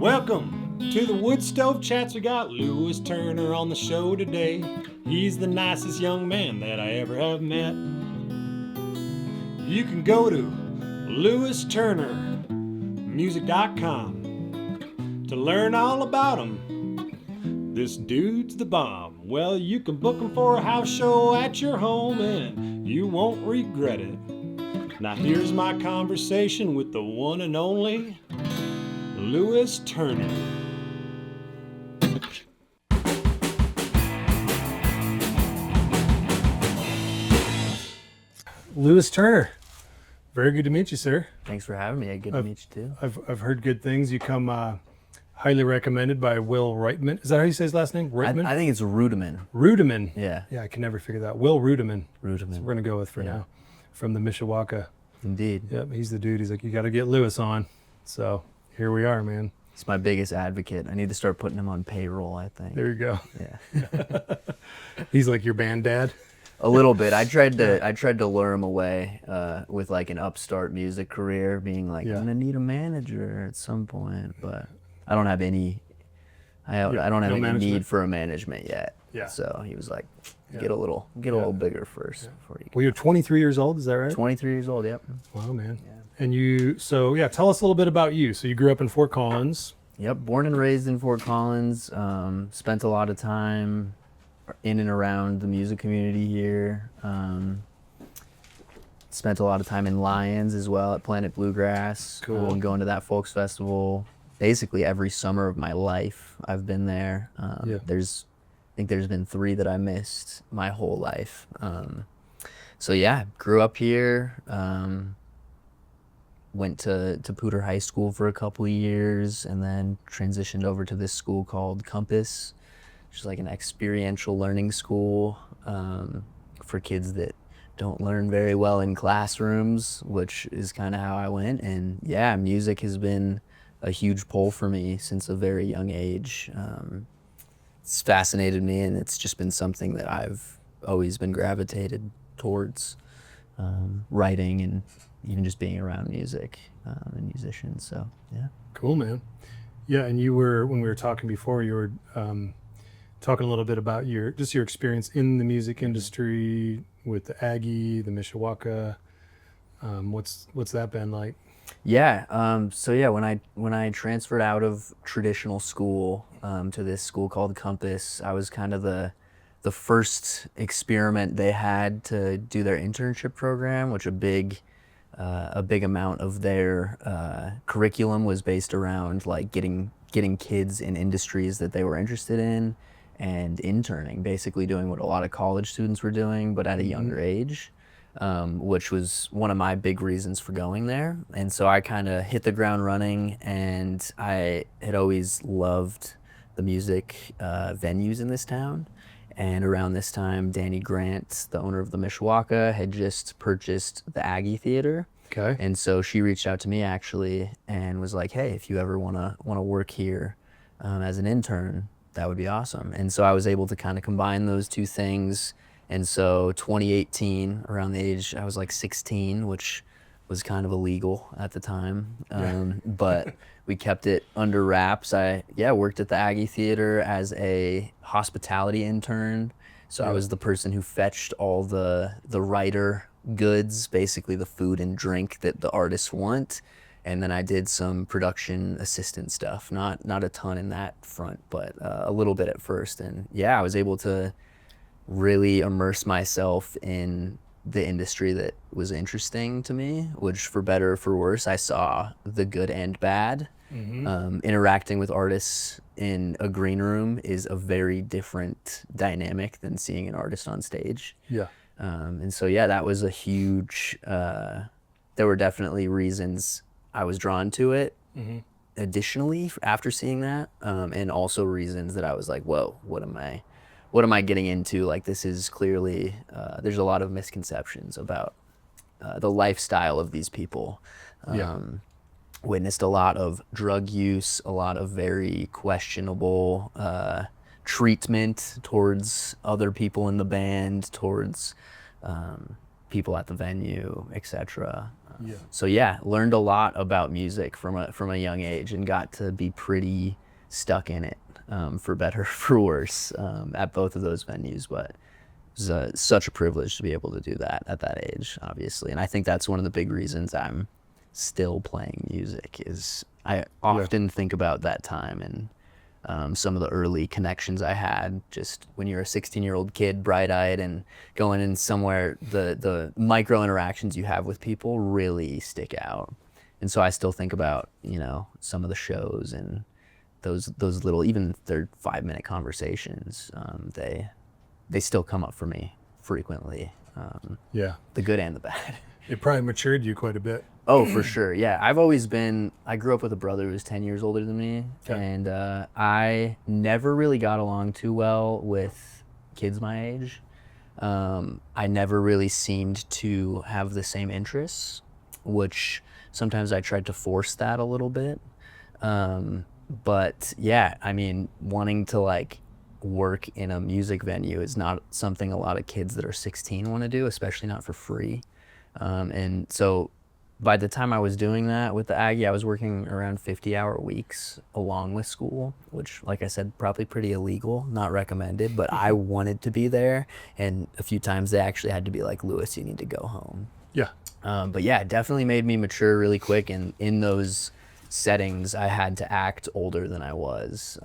Welcome to the Wood Stove Chats. We got Lewis Turner on the show today. He's the nicest young man that I ever have met. You can go to lewisturnermusic.com to learn all about him. This dude's the bomb. Well, you can book him for a house show at your home and you won't regret it. Now here's my conversation with the one and only Lewis Turner. Lewis Turner, very good to meet you, sir. Thanks for having me. Good to meet you too. I've heard good things. You come highly recommended by Will Reitman. Is that how you say his last name? Reitman? I think it's Rudiman. Rudiman. Yeah. Yeah, I can never figure that out. Will Rudiman. Rudiman. That's what we're gonna go with for now. From the Mishawaka. Indeed. Yep, he's the dude. He's like, you got to get Lewis on. So here we are, man. He's my biggest advocate. I need to start putting him on payroll, I think. There you go. Yeah. He's like your band dad. A little bit. I tried to lure him away with like an upstart music career, being like, I'm gonna need a manager at some point, but I don't have any. I don't have any need for a management yet. Yeah. So he was like, get a little bigger first before you. Well, you're 23 years old, is that right? 23 years old. Yep. Wow, man. Yeah. And tell us a little bit about you. So you grew up in Fort Collins. Yep. Born and raised in Fort Collins. Spent a lot of time in and around the music community here. Spent a lot of time in Lyons as well at Planet Bluegrass. Cool. Going to that folks festival. Basically every summer of my life, I've been there. I think there's been 3 that I missed my whole life. Grew up here. Went to Pooter High School for a couple of years, and then transitioned over to this school called Compass, which is like an experiential learning school for kids that don't learn very well in classrooms, which is kind of how I went. And yeah, music has been a huge pull for me since a very young age. It's fascinated me, and it's just been something that I've always been gravitated towards, writing and even just being around music and musicians. So yeah. Cool, man. Yeah, and when we were talking before, you were talking a little bit about your experience in the music industry with the Aggie, the Mishawaka. What's that been like? Yeah. When I transferred out of traditional school to this school called Compass, I was kind of the first experiment they had to do their internship program, which a big amount of their curriculum was based around like getting kids in industries that they were interested in and interning, basically doing what a lot of college students were doing, but at a younger age. Which was one of my big reasons for going there. And so I kind of hit the ground running, and I had always loved the music venues in this town. And around this time, Danny Grant, the owner of the Mishawaka, had just purchased the Aggie Theater. Okay. And so she reached out to me actually and was like, hey, if you ever wanna work here as an intern, that would be awesome. And so I was able to kind of combine those two things. And so 2018, around the age, I was like 16, which was kind of illegal at the time. But we kept it under wraps. I worked at the Aggie Theater as a hospitality intern. So I was the person who fetched all the writer goods, basically the food and drink that the artists want. And then I did some production assistant stuff, not a ton in that front, but a little bit at first. And yeah, I was able to really immerse myself in the industry that was interesting to me, which for better or for worse, I saw the good and bad. Interacting with artists in a green room is a very different dynamic than seeing an artist on stage. Yeah. And so, yeah, that was a huge, there were definitely reasons I was drawn to it. Additionally, after seeing that, and also reasons that I was like, whoa, what am I getting into? Like, this is clearly, there's a lot of misconceptions about the lifestyle of these people. Witnessed a lot of drug use, a lot of very questionable treatment towards other people in the band, towards people at the venue, etc. Yeah. So yeah, learned a lot about music from a young age and got to be pretty stuck in it, for better or for worse, at both of those venues. But it was such a privilege to be able to do that at that age, obviously. And I think that's one of the big reasons I'm still playing music is I often think about that time and some of the early connections I had just when you're a 16-year-old kid, bright-eyed and going in somewhere, the micro interactions you have with people really stick out. And so I still think about, some of the shows and those little, even if they're 5-minute conversations, they still come up for me frequently. The good and the bad. It probably matured you quite a bit. Oh, for sure. Yeah. I grew up with a brother who was 10 years older than me. Okay. And I never really got along too well with kids my age. I never really seemed to have the same interests, which sometimes I tried to force that a little bit. But yeah, I mean, wanting to like work in a music venue is not something a lot of kids that are 16 want to do, especially not for free. And so by the time I was doing that with the Aggie, I was working around 50-hour weeks along with school, which, like I said, probably pretty illegal, not recommended, but I wanted to be there. And a few times they actually had to be like, Lewis, you need to go home. Yeah. But yeah, it definitely made me mature really quick. And in those settings, I had to act older than I was.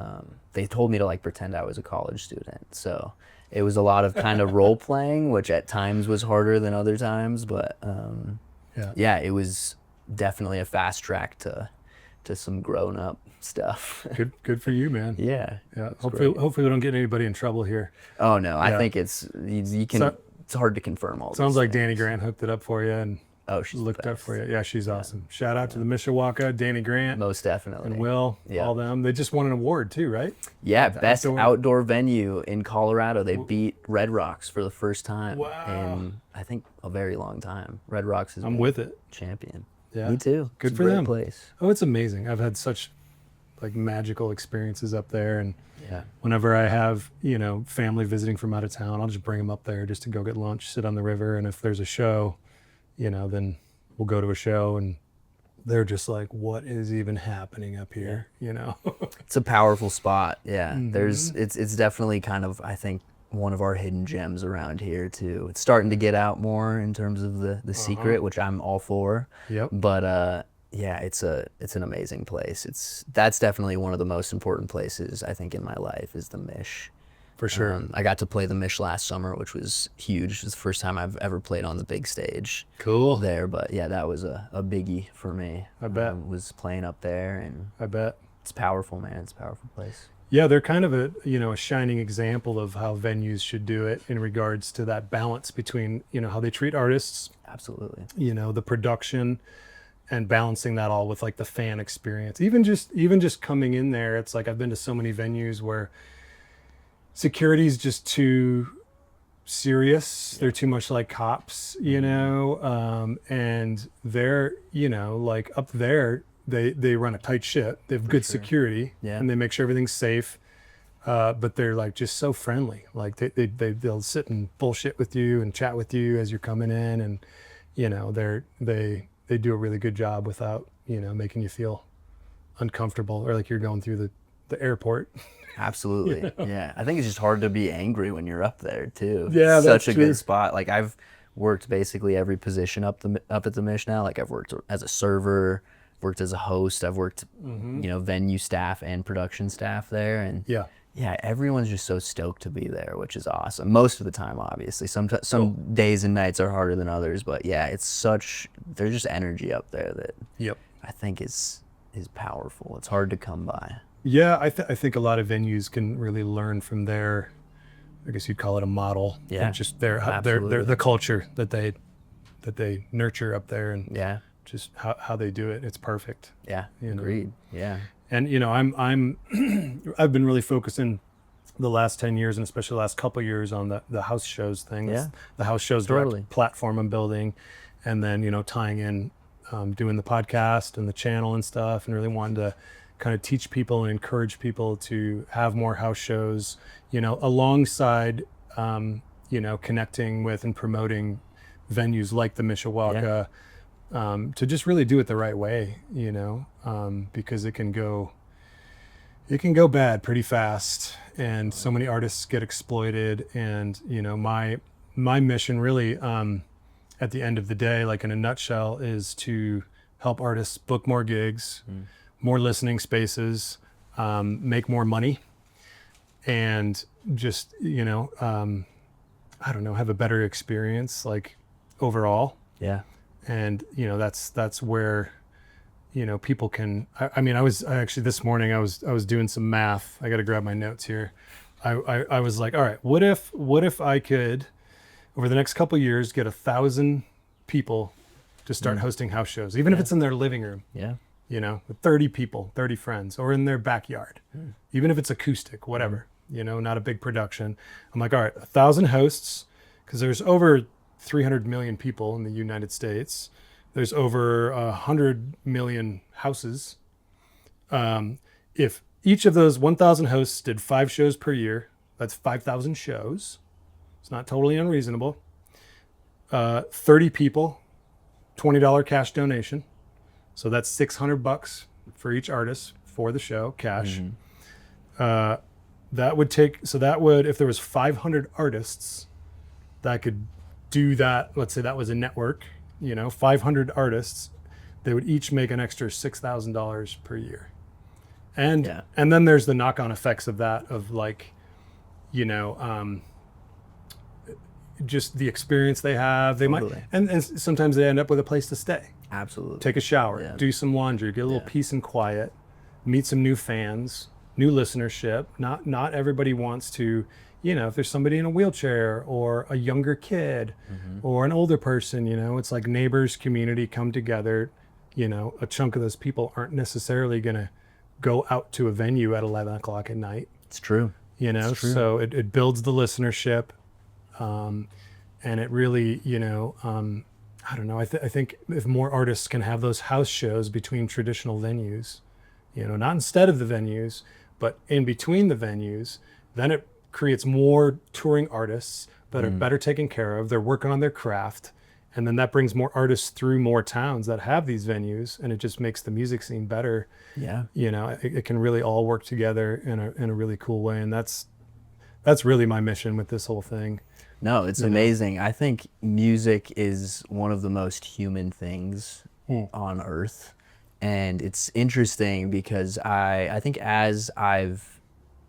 They told me to like pretend I was a college student. So it was a lot of kind of role playing, which at times was harder than other times. But yeah, it was definitely a fast track to some grown up stuff. Good for you, man. Yeah. Hopefully we don't get anybody in trouble here. Oh no, I think it's you can. It's hard to confirm all. Sounds like things. Danny Grant hooked it up for you and she's looked up for you. Yeah, she's awesome. Shout out to the Mishawaka, Danny Grant, most definitely, and Will, all them. They just won an award too, right? Yeah, best outdoor venue in Colorado. They beat Red Rocks for the first time in I think a very long time. Red Rocks is with it champion. Yeah, me too. Good it's for a great them. Place. Oh, it's amazing. I've had such like magical experiences up there, and yeah, whenever I have family visiting from out of town, I'll just bring them up there just to go get lunch, sit on the river, and if there's a show, then we'll go to a show, and they're just like, what is even happening up here? It's a powerful spot. Yeah, it's definitely kind of, I think, one of our hidden gems around here too. It's starting to get out more in terms of the secret, which I'm all for. Yep. But yeah, it's an amazing place. That's definitely one of the most important places I think in my life is the Mish. For sure. I got to play the Mish last summer, which was huge. It was the first time I've ever played on the big stage. Cool. There, but yeah, that was a biggie for me. I bet. Was playing up there, and I bet. It's powerful, man. It's a powerful place. Yeah, they're kind of a shining example of how venues should do it in regards to that balance between how they treat artists. Absolutely. The production and balancing that all with like the fan experience. Even just coming in there, it's like I've been to so many venues where security's just too serious. They're too much like cops, and they're, like up there, they run a tight ship. They have good security, and they make sure everything's safe. But they're like just so friendly. Like they'll sit and bullshit with you and chat with you as you're coming in, and they do a really good job without making you feel uncomfortable or like you're going through the airport. Absolutely. Yeah. I think it's just hard to be angry when you're up there too. Yeah, Such that's a true. good spot. Like I've worked basically every position up at the Mish now. Like I've worked as a server, worked as a host, I've worked venue staff and production staff there, and yeah, everyone's just so stoked to be there, which is awesome. Most of the time, obviously. Some days and nights are harder than others, but yeah, there's just energy up there that I think is powerful. It's hard to come by. Yeah, I think a lot of venues can really learn from their, I guess you'd call it a model. Yeah, and just their the culture that they nurture up there, and just how they do it. It's perfect. Yeah, agreed. Yeah. And I've been really focusing the last 10 years and especially the last couple of years on the house shows thing. Yeah. The house shows direct platform I'm building, and then tying in doing the podcast and the channel and stuff, and really wanted to kind of teach people and encourage people to have more house shows, alongside connecting with and promoting venues like the Mishawaka, to just really do it the right way, you know, because it can go bad pretty fast, and so many artists get exploited. And, you know, my mission really, at the end of the day, like in a nutshell, is to help artists book more gigs, more listening spaces, make more money, and just, you know, I don't know, have a better experience, like overall. Yeah. And, you know, that's where, you know, people can, I mean, I actually this morning, I was doing some math. I got to grab my notes here. I was like, all right, what if I could, over the next couple of years, get 1,000 people to start hosting house shows, even if it's in their living room. Yeah. You know, with 30 people, 30 friends, or in their backyard, even if it's acoustic, whatever, you know, not a big production. I'm like, all right, 1,000 hosts, because there's over 300 million people in the United States. There's over 100 million houses. If each of those 1,000 hosts did 5 shows per year, that's 5,000 shows. It's not totally unreasonable. 30 people, $20 cash donation. So that's $600 for each artist for the show, cash. That would if there was 500 artists that could do that, let's say that was a network, you know, 500 artists, they would each make an extra $6,000 per year. And then there's the knock-on effects of that, of like, you know, just the experience they have. They might, and sometimes they end up with a place to stay. Absolutely. Take a shower, do some laundry, get a little peace and quiet, meet some new fans, new listenership. Not everybody wants to, you know, if there's somebody in a wheelchair or a younger kid or an older person, you know, it's like neighbors, community come together. You know, a chunk of those people aren't necessarily going to go out to a venue at 11 o'clock at night. It's true. You know, so it builds the listenership. And it really, you know, I don't know. I think if more artists can have those house shows between traditional venues, you know, not instead of the venues, but in between the venues, then it creates more touring artists that are better taken care of. They're working on their craft. And then that brings more artists through more towns that have these venues, and it just makes the music scene better. Yeah. You know, it can really all work together in a really cool way. And that's really my mission with this whole thing. No, it's amazing. I think music is one of the most human things on earth. And it's interesting because I think as I've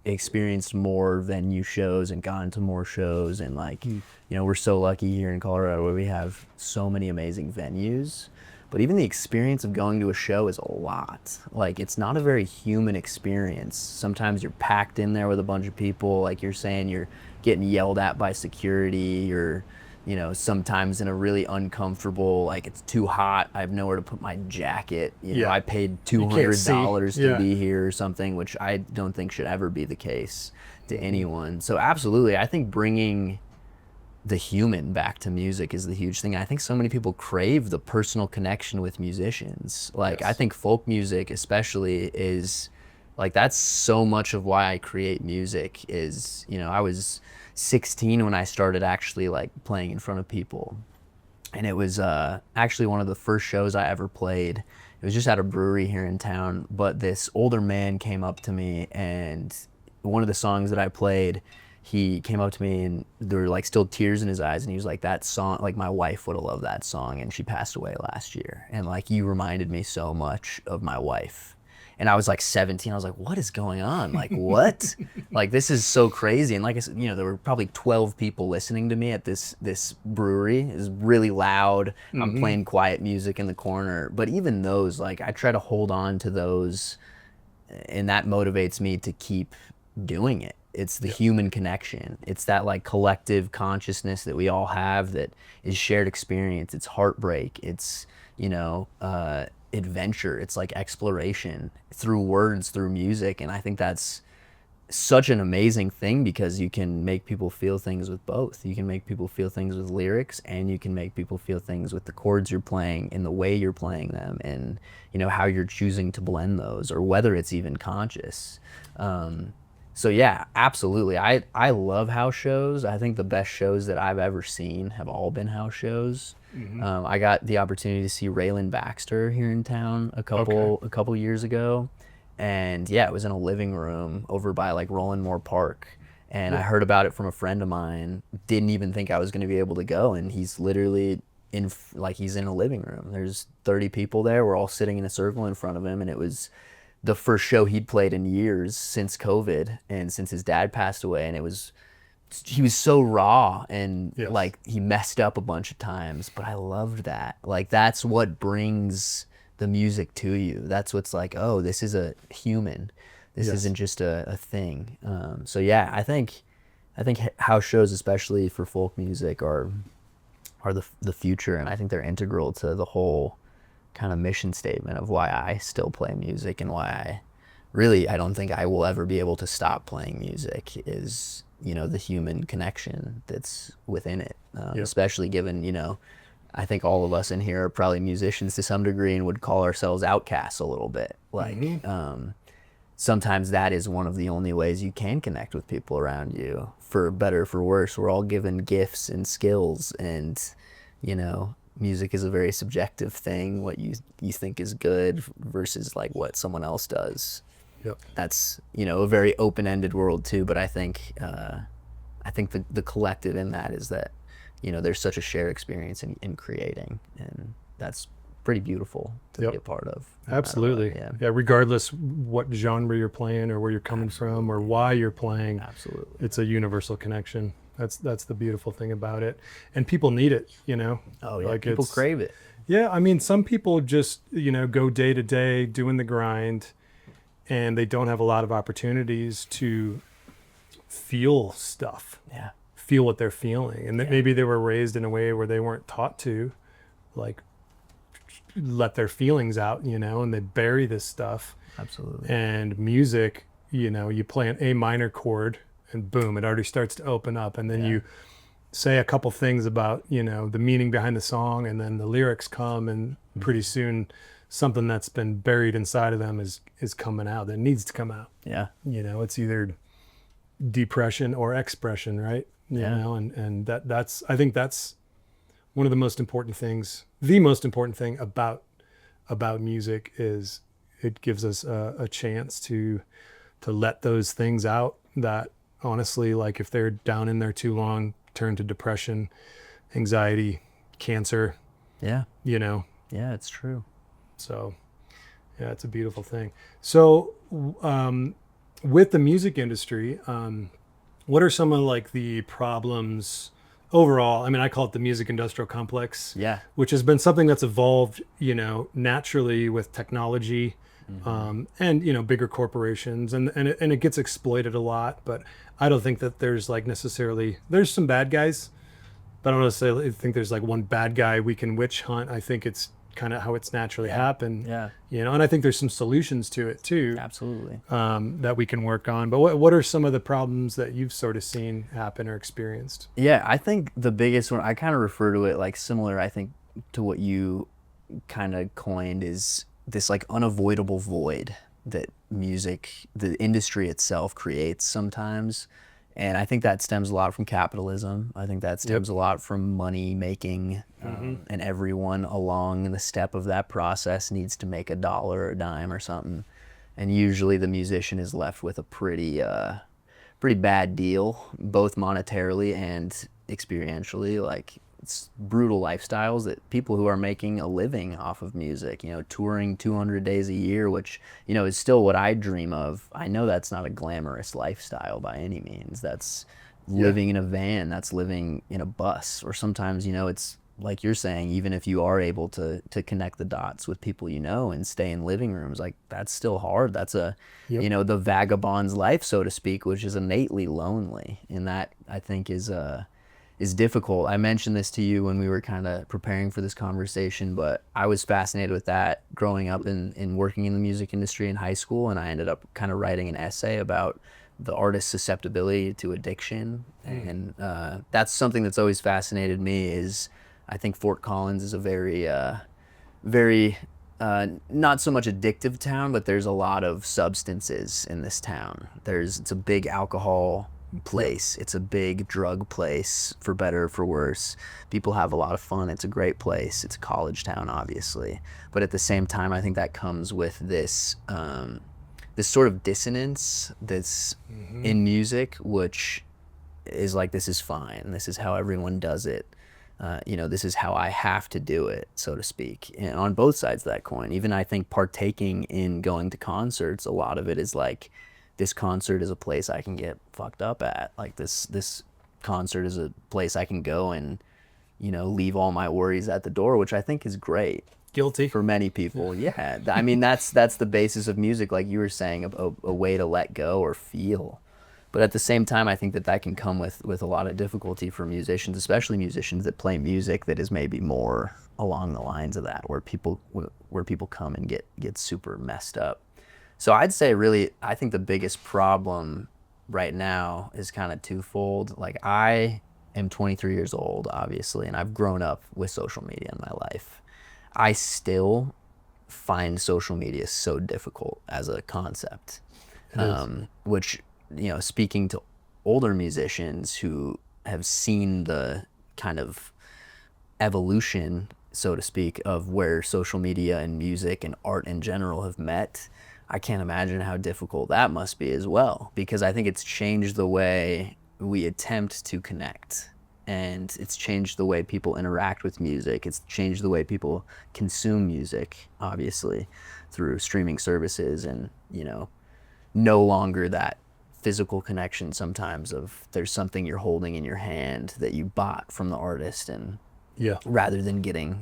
experienced more venue shows and gone to more shows, and like, you know, we're so lucky here in Colorado where we have so many amazing venues. But even the experience of going to a show is a lot. Like, it's not a very human experience. Sometimes you're packed in there with a bunch of people. Like you're saying, you're getting yelled at by security, or, you know, sometimes in a really uncomfortable, like it's too hot, I have nowhere to put my jacket. You know, I paid $200 to be here or something, which I don't think should ever be the case to anyone. So absolutely, I think bringing the human back to music is the huge thing. I think so many people crave the personal connection with musicians. Like, I think folk music especially is, like, that's so much of why I create music is, you know, I was 16 when I started actually like playing in front of people. And it was actually one of the first shows I ever played. It was just at a brewery here in town, but this older man came up to me, and one of the songs that I played, he came up to me and there were like still tears in his eyes, and he was like, that song, like my wife would have loved that song, and she passed away last year. And like, you reminded me so much of my wife. And I was like 17. I was like, what is going on? Like, what? Like, this is so crazy. And like I said, you know, there were probably 12 people listening to me at this brewery. It was really loud. I'm playing quiet music in the corner. But even those, like, I try to hold on to those, and that motivates me to keep doing it. It's the human connection. It's that like collective consciousness that we all have that is shared experience. It's heartbreak. It's, you know, adventure. It's like exploration through words, through music. And I think that's such an amazing thing, because you can make people feel things with both. You can make people feel things with lyrics, and you can make people feel things with the chords you're playing and the way you're playing them, and, you know, how you're choosing to blend those, or whether it's even conscious. So yeah, absolutely. I love house shows. I think the best shows that I've ever seen have all been house shows. I got the opportunity to see Raylan Baxter here in town a couple years ago, and yeah, it was in a living room over by like Roland Moore Park. And I heard about it from a friend of mine. Didn't even think I was going to be able to go, and he's literally he's in a living room. There's 30 people there. We're all sitting in a circle in front of him, and it was the first show he'd played in years since COVID and since his dad passed away. And he was so raw and like he messed up a bunch of times, but I loved that. Like that's what brings the music to you. That's what's like, oh, this is a human. This isn't just a thing. So yeah, I think house shows, especially for folk music, are the future, and I think they're integral to the whole kind of mission statement of why I still play music and why I don't think I will ever be able to stop playing music is, you know, the human connection that's within it, especially given, you know, I think all of us in here are probably musicians to some degree and would call ourselves outcasts a little bit. Like, sometimes that is one of the only ways you can connect with people around you, for better, for worse. We're all given gifts and skills, and, you know, music is a very subjective thing, what you think is good versus like what someone else does. That's, you know, a very open-ended world too, but I think the collective in that is that, you know, there's such a shared experience in creating, and that's pretty beautiful to be a part of. Absolutely. Yeah, regardless what genre you're playing or where you're coming from or why you're playing. Absolutely. It's a universal connection. That's the beautiful thing about it. And people need it, you know. Oh yeah, like people crave it. Yeah, I mean, some people just, you know, go day to day doing the grind, and they don't have a lot of opportunities to feel stuff. Yeah. Feel what they're feeling. And maybe they were raised in a way where they weren't taught to, like, let their feelings out, you know, and they bury this stuff. Absolutely. And music, you know, you play an A minor chord and boom, it already starts to open up. And then you say a couple things about, you know, the meaning behind the song, and then the lyrics come, and pretty soon something that's been buried inside of them is coming out, that needs to come out. Yeah. You know, it's either depression or expression, right? You know, and that's, I think that's one of the most important things. The most important thing about music is it gives us a chance to let those things out that, honestly, like if they're down in there too long, turn to depression, anxiety, cancer. Yeah. You know. Yeah, it's true. So, yeah, it's a beautiful thing. So, with the music industry, what are some of like the problems overall? I mean, I call it the music industrial complex. Yeah. Which has been something that's evolved, you know, naturally with technology, and, you know, bigger corporations, and it gets exploited a lot. But I don't think that there's like necessarily, there's some bad guys, but I don't necessarily think there's like one bad guy we can witch hunt. I think it's kind of how it's naturally happened. Yeah. You know, and I think there's some solutions to it too. Absolutely. That we can work on. But what are some of the problems that you've sort of seen happen or experienced? Yeah, I think the biggest one, I kind of refer to it like similar, I think, to what you kind of coined, is this like unavoidable void that music, the industry itself, creates sometimes. And I think that stems a lot from capitalism. I think that stems a lot from money making, and everyone along the step of that process needs to make a dollar or a dime or something. And usually the musician is left with a pretty bad deal, both monetarily and experientially. Like, it's brutal lifestyles that people who are making a living off of music, you know, touring 200 days a year, which, you know, is still what I dream of. I know that's not a glamorous lifestyle by any means. That's living in a van, that's living in a bus, or sometimes, you know, it's like you're saying, even if you are able to connect the dots with people you know and stay in living rooms, like that's still hard. That's a, you know, the vagabond's life, so to speak, which is innately lonely. And that, I think, is difficult. I mentioned this to you when we were kind of preparing for this conversation, but I was fascinated with that growing up and working in the music industry in high school, and I ended up kind of writing an essay about the artist's susceptibility to addiction. And that's something that's always fascinated me. Is I think Fort Collins is a very not so much addictive town, but there's a lot of substances in this town. It's a big alcohol place. It's a big drug place, for better or for worse. People have a lot of fun. It's a great place. It's a college town, obviously. But at the same time, I think that comes with this this sort of dissonance that's in music, which is like, this is fine. This is how everyone does it. This is how I have to do it, so to speak. And on both sides of that coin, even I think partaking in going to concerts, a lot of it is like, this concert is a place I can get fucked up at. Like this concert is a place I can go and, leave all my worries at the door, which I think is great. Guilty. For many people, yeah. I mean, that's the basis of music, like you were saying, a way to let go or feel. But at the same time, I think that can come with a lot of difficulty for musicians, especially musicians that play music that is maybe more along the lines of that, where people come and get super messed up. So I'd say really, I think the biggest problem right now is kind of twofold. Like, I am 23 years old, obviously, and I've grown up with social media in my life. I still find social media so difficult as a concept, which, speaking to older musicians who have seen the kind of evolution, so to speak, of where social media and music and art in general have met, I can't imagine how difficult that must be as well, because I think it's changed the way we attempt to connect, and it's changed the way people interact with music. It's changed the way people consume music, obviously, through streaming services, and, no longer that physical connection sometimes of there's something you're holding in your hand that you bought from the artist, and rather than getting,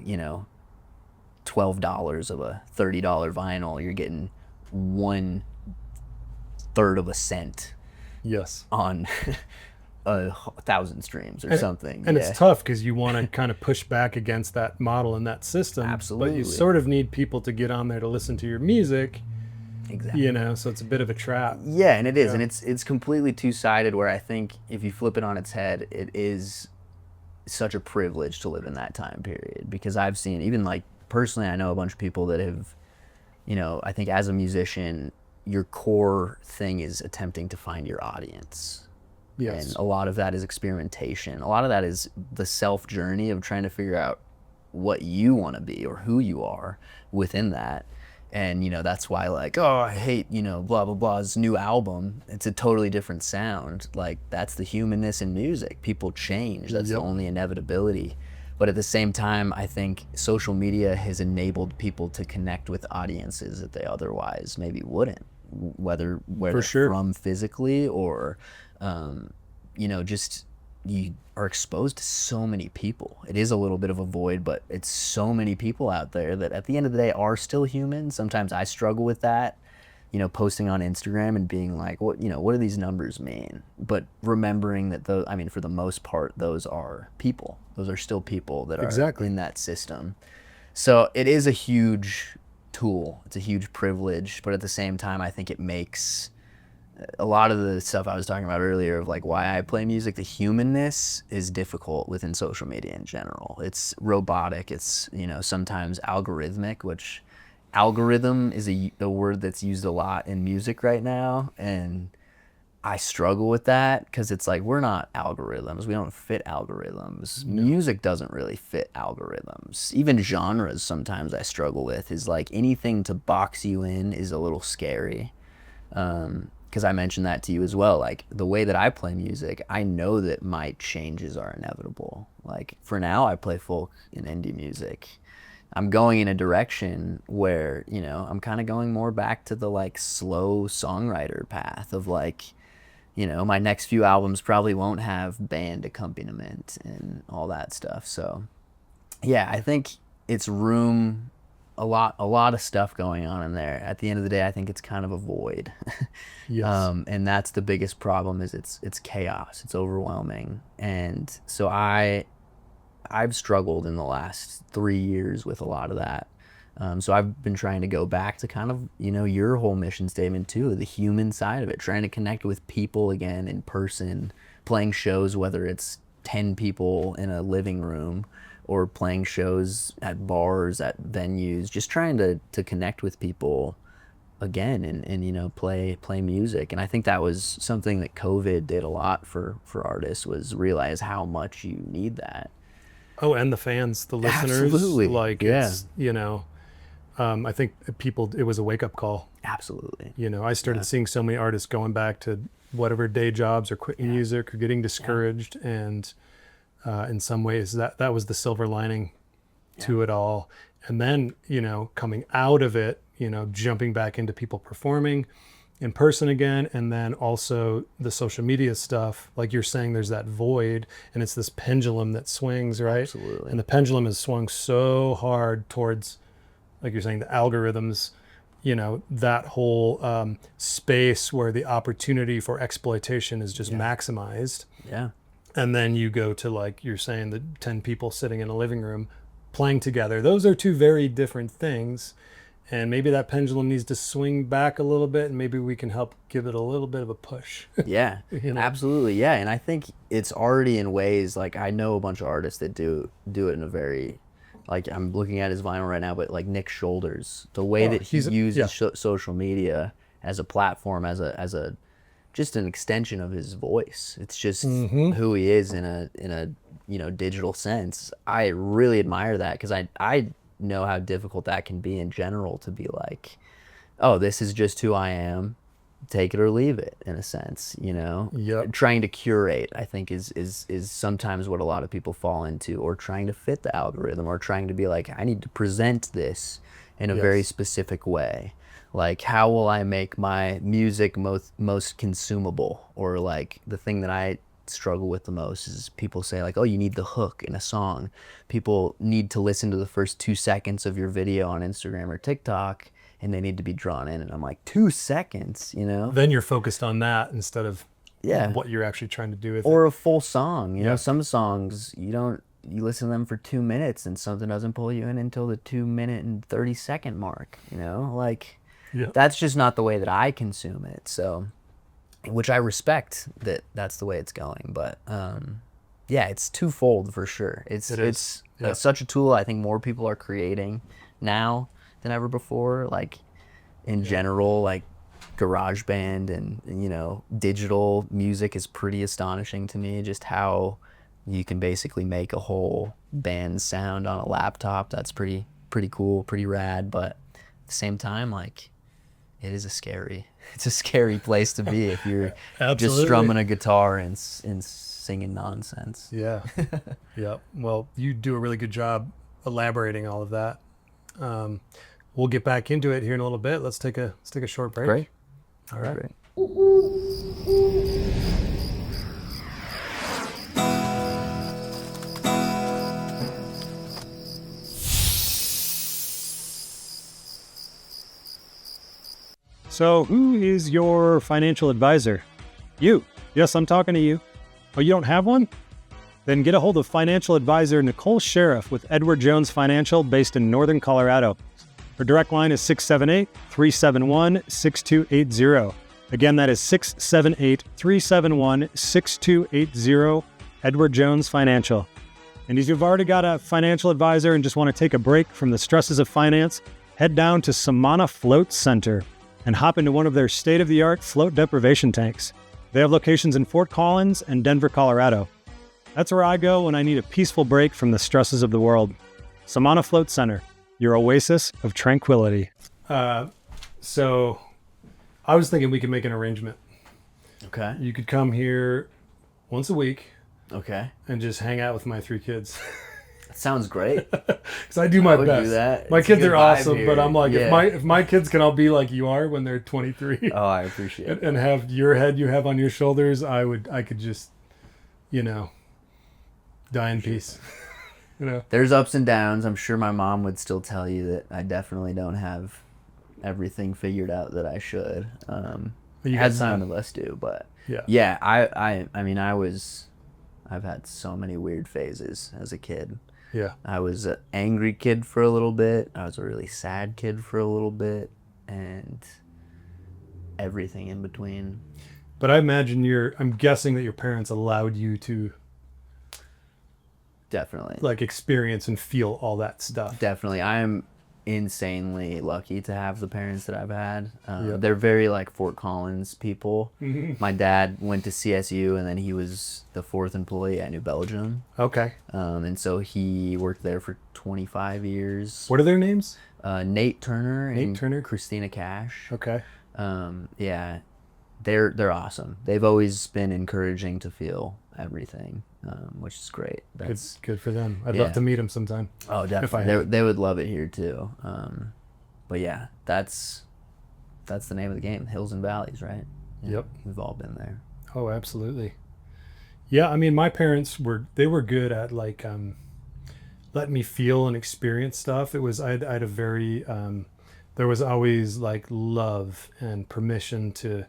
$12 of a $30 vinyl, you're getting 1/3 of a cent on 1,000 streams or something. And it's tough because you want to kind of push back against that model and that system. Absolutely. But you sort of need people to get on there to listen to your music. Exactly. So it's a bit of a trap. Yeah, and it is. And it's completely two-sided, where I think if you flip it on its head, it is such a privilege to live in that time period, because I've seen, even like personally, I know a bunch of people that have, I think as a musician, your core thing is attempting to find your audience. Yes. And a lot of that is experimentation. A lot of that is the self journey of trying to figure out what you want to be or who you are within that. And, that's why, like, oh, I hate, blah, blah, blah's new album. It's a totally different sound. Like, that's the humanness in music. People change. That's the only inevitability. But at the same time, I think social media has enabled people to connect with audiences that they otherwise maybe wouldn't, whether from physically or, just you are exposed to so many people. It is a little bit of a void, but it's so many people out there that at the end of the day are still human. Sometimes I struggle with that, posting on Instagram and being like, what do these numbers mean? But remembering that for the most part, those are people. Those are still people that are in that system. So it is a huge tool. It's a huge privilege, but at the same time, I think it makes a lot of the stuff I was talking about earlier of like why I play music, the humanness is difficult within social media in general. It's robotic. It's, sometimes algorithmic, which algorithm is a word that's used a lot in music right now. And I struggle with that because it's like, we're not algorithms. We don't fit algorithms. No. Music doesn't really fit algorithms. Even genres sometimes I struggle with, is like anything to box you in is a little scary. Because I mentioned that to you as well. Like the way that I play music, I know that my changes are inevitable. Like for now, I play folk and indie music. I'm going in a direction where, I'm kind of going more back to the like slow songwriter path of like, my next few albums probably won't have band accompaniment and all that stuff. So yeah, I think it's room, a lot of stuff going on in there. At the end of the day, I think it's kind of a void. Yes. And that's the biggest problem, is it's chaos. It's overwhelming. And so I've struggled in the last 3 years with a lot of that. So I've been trying to go back to kind of, your whole mission statement too, the human side of it, trying to connect with people again in person, playing shows, whether it's 10 people in a living room or playing shows at bars, at venues, just trying to connect with people again and you know, play music. And I think that was something that COVID did a lot for artists, was realize how much you need that. Oh, and the fans, the listeners. Absolutely. Like, Yeah. it's, you know, I think it was a wake-up call. Absolutely. You know, I started seeing so many artists going back to whatever day jobs or quitting music or getting discouraged. And in some ways, that was the silver lining to it all. And then, you know, coming out of it, you know, jumping back into people performing in person again, and then also the social media stuff. Like you're saying, there's that void, and it's this pendulum that swings, right? Absolutely. And the pendulum has swung so hard towards, like you're saying, the algorithms, you know, that whole space where the opportunity for exploitation is just maximized. Yeah. And then you go to, like you're saying, the 10 people sitting in a living room playing together. Those are two very different things. And maybe that pendulum needs to swing back a little bit, and maybe we can help give it a little bit of a push. Yeah, You know? absolutely. Yeah. And I think it's already in ways, like I know a bunch of artists that do it in a very, like I'm looking at his vinyl right now, but like Nick Shoulders, the way that he uses social media as a platform, as a just an extension of his voice. It's just who he is in a you know, digital sense. I really admire that, because I know how difficult that can be in general, to be like, oh, this is just who I am, take it or leave it, in a sense, you know. Trying to curate, I think, is sometimes what a lot of people fall into, or trying to fit the algorithm, or trying to be like, I need to present this in a very specific way. Like, how will I make my music most consumable? Or like, the thing that I struggle with the most is people say like, oh, you need the hook in a song. People need to listen to the first 2 seconds of your video on Instagram or TikTok, and they need to be drawn in. And I'm like, 2 seconds, you know? Then you're focused on that instead of Yeah. what you're actually trying to do with it. Or a full song, you know. Some songs you listen to them for 2 minutes and something doesn't pull you in until the 2-minute and 30-second mark, you know. Like, that's just not the way that I consume it. So, which I respect that that's the way it's going, but yeah, it's twofold for sure. It's such a tool. I think more people are creating now than ever before, like in general, like GarageBand and you know, digital music is pretty astonishing to me, just how you can basically make a whole band sound on a laptop. That's pretty cool, pretty rad. But at the same time, like, it's a scary place to be if you're just strumming a guitar and singing nonsense. Yeah. Well, you do a really good job elaborating all of that. We'll get back into it here in a little bit. Let's take a short break. Great. All right. Great. So, who is your financial advisor? You. Yes, I'm talking to you. Oh, you don't have one? Then get a hold of financial advisor Nicole Sherif with Edward Jones Financial, based in Northern Colorado. Her direct line is 678-371-6280. Again, that is 678-371-6280, Edward Jones Financial. And if you've already got a financial advisor and just want to take a break from the stresses of finance, head down to Samana Float Center and hop into one of their state-of-the-art float deprivation tanks. They have locations in Fort Collins and Denver, Colorado. That's where I go when I need a peaceful break from the stresses of the world. Samana Float Center, your oasis of tranquility. So I was thinking we could make an arrangement. Okay. You could come here once a week Okay. and just hang out with my 3 kids. That sounds great. Because I do my I would best. do that. My It's a kids good are vibe awesome, here. but I'm like, Yeah. if my kids can all be like you are when they're 23, Oh, I appreciate it. and have your head you have on your shoulders, I could just, you know, die in peace. You know. There's ups and downs. I'm sure my mom would still tell you that I definitely don't have everything figured out that I should. You As got some time. of us do, but Yeah. I mean, I've had so many weird phases as a kid. Yeah. I was an angry kid for a little bit. I was a really sad kid for a little bit, and everything in between. But I'm guessing that your parents allowed you to Definitely. like experience and feel all that stuff. Definitely. I am insanely lucky to have the parents that I've had. Yep. They're very like Fort Collins people. Mm-hmm. My dad went to CSU, and then he was the 4th employee at New Belgium. Okay. And so he worked there for 25 years. What are their names? Nate Turner Nate and Turner? Christina Cash. Okay. Yeah, they're awesome. They've always been encouraging to feel everything, which is great. That's Good for them. I'd Yeah. love to meet them sometime. Oh, definitely. They would love it here too. But yeah, that's the name of the game. Hills and valleys, right? Yeah, Yep. We've all been there. Oh, absolutely. Yeah, I mean, my parents were good at like letting me feel and experience stuff. It was I had a very there was always like love and permission to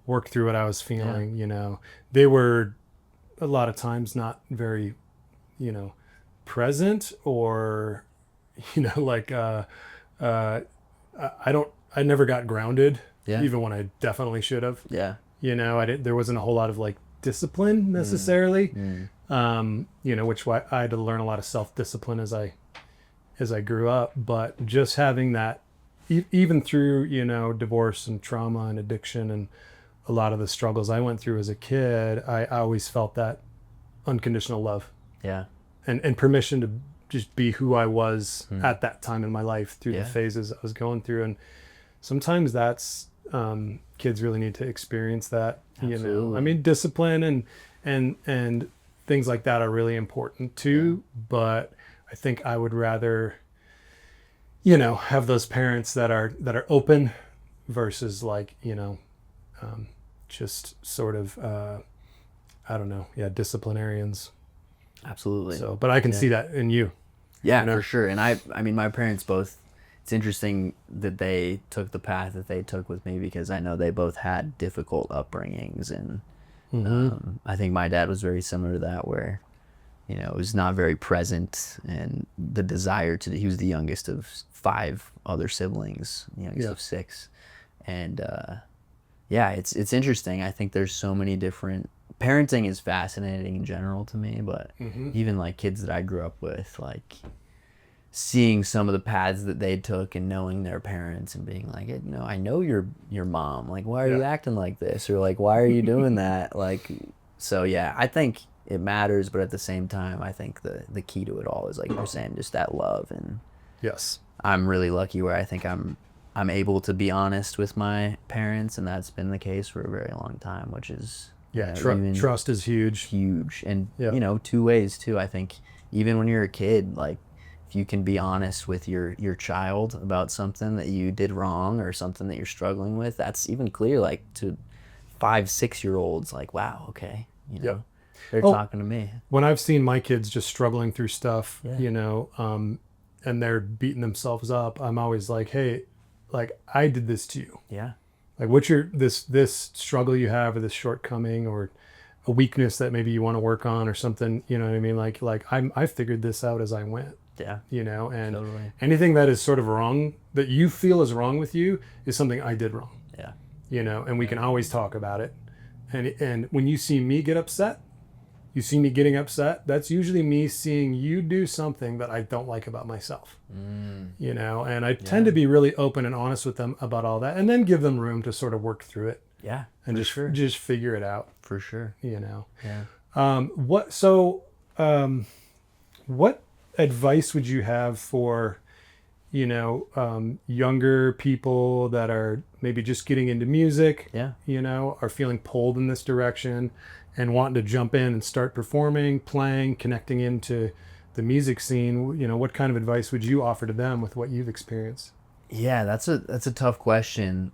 work through what I was feeling. You know, they were a lot of times not very, present, or like I never got grounded. Yeah. Even when I definitely should have. Yeah. There wasn't a whole lot of like discipline necessarily. Which why I had to learn a lot of self-discipline as I grew up. But just having that, even through divorce and trauma and addiction and a lot of the struggles I went through as a kid, I always felt that unconditional love. Yeah. And permission to just be who I was at that time in my life through the phases I was going through. And sometimes that's kids really need to experience that. Absolutely. I mean, discipline and things like that are really important too. But I think I would rather have those parents that are open versus like just sort of I don't know, disciplinarians. Absolutely. So, but I can see that in you. Yeah, for sure. And I mean, my parents both, it's interesting that they took the path that they took with me, because I know they both had difficult upbringings. And I think my dad was very similar to that, where, it was not very present, and the desire he was the youngest of 5 other siblings, the youngest of 6. And it's interesting. I think there's so many different, parenting is fascinating in general to me, but even like kids that I grew up with, like seeing some of the paths that they took and knowing their parents and being like, I know your mom, like, why are you acting like this? Or like, why are you doing that? Like, so yeah, I think it matters, but at the same time, I think the key to it all is, like you're saying, just that love. And Yes. I'm really lucky where I think I'm able to be honest with my parents, and that's been the case for a very long time, which is trust is huge. And 2 ways too. I think even when you're a kid, like if you can be honest with your child about something that you did wrong or something that you're struggling with, that's even clear, like to 5-6-year-olds, like, wow, okay, they're talking to me. When I've seen my kids just struggling through stuff, and they're beating themselves up, I'm always like, hey, like I did this to you. Yeah. Like, what's your this struggle you have, or this shortcoming, or a weakness that maybe you want to work on, or something? You know what I mean? Like I figured this out as I went. Yeah. And totally. Anything that is sort of wrong, that you feel is wrong with you, is something I did wrong. Yeah. And we can always talk about it. And when you see me get upset, you see me getting upset, that's usually me seeing you do something that I don't like about myself. And I tend to be really open and honest with them about all that, and then give them room to sort of work through it. Yeah. And just figure it out. For sure. Yeah. What advice would you have for, younger people that are maybe just getting into music, are feeling pulled in this direction and wanting to jump in and start performing, playing, connecting into the music scene? What kind of advice would you offer to them with what you've experienced? Yeah, that's a tough question.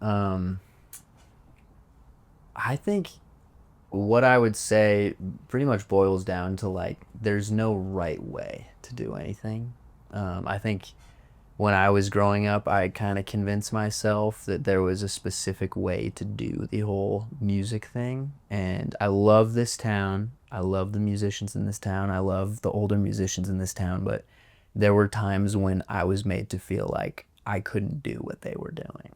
I think what I would say pretty much boils down to, like, there's no right way to do anything. I think when I was growing up, I kind of convinced myself that there was a specific way to do the whole music thing. And I love this town. I love the musicians in this town. I love the older musicians in this town. But there were times when I was made to feel like I couldn't do what they were doing.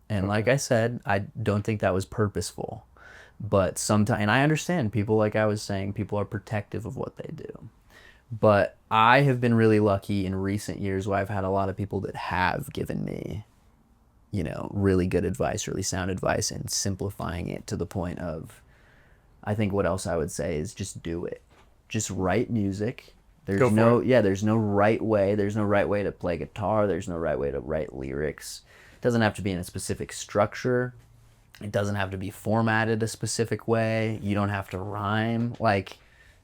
And like I said, I don't think that was purposeful. But sometimes, and I understand people, like I was saying, people are protective of what they do. But I have been really lucky in recent years where I've had a lot of people that have given me, really good advice, really sound advice, and simplifying it to the point of, I think what else I would say is just do it. Just write music. Go for it. There's no right way. There's no right way to play guitar. There's no right way to write lyrics. It doesn't have to be in a specific structure. It doesn't have to be formatted a specific way. You don't have to rhyme. Like,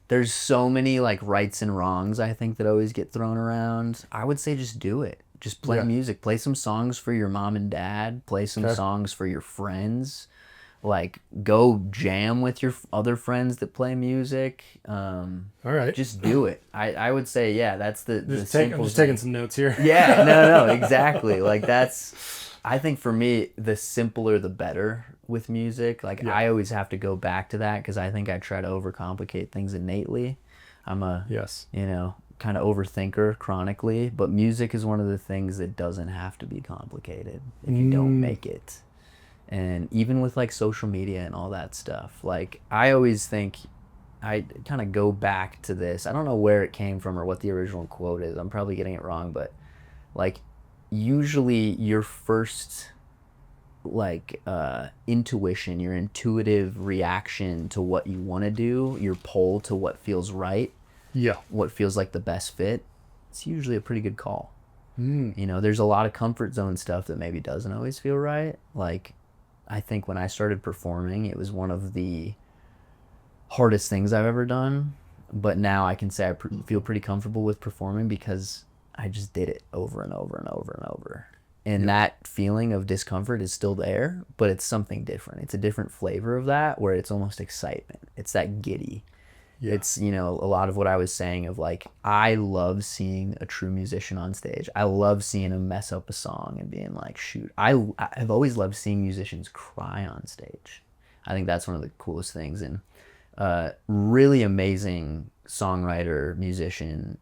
there's so many like rights and wrongs, I think, that always get thrown around. I would say just do it. Just play music. Play some songs for your mom and dad. Play some songs for your friends. Like, go jam with your other friends that play music. All right. Just do it. I would say, that's the simple I'm just thing. taking some notes here. Yeah, no, exactly. Like, I think for me, the simpler the better with music. Like, I always have to go back to that because I think I try to overcomplicate things innately. I'm a, kind of overthinker chronically, but music is one of the things that doesn't have to be complicated if you don't make it. And even with like social media and all that stuff, like I always think I kind of go back to this. I don't know where it came from or what the original quote is. I'm probably getting it wrong, but like usually your first like intuition, your intuitive reaction to what you want to do, your pull to what feels right, what feels like the best fit, it's usually a pretty good call. There's a lot of comfort zone stuff that maybe doesn't always feel right. Like, I think when I started performing, it was one of the hardest things I've ever done. But now I can say I feel pretty comfortable with performing because I just did it over and over and over and over. And that feeling of discomfort is still there, but it's something different. It's a different flavor of that where it's almost excitement. It's that giddy. It's, a lot of what I was saying of like, I love seeing a true musician on stage. I love seeing him mess up a song and being like, shoot. I've always loved seeing musicians cry on stage. I think that's one of the coolest things. And really amazing songwriter, musician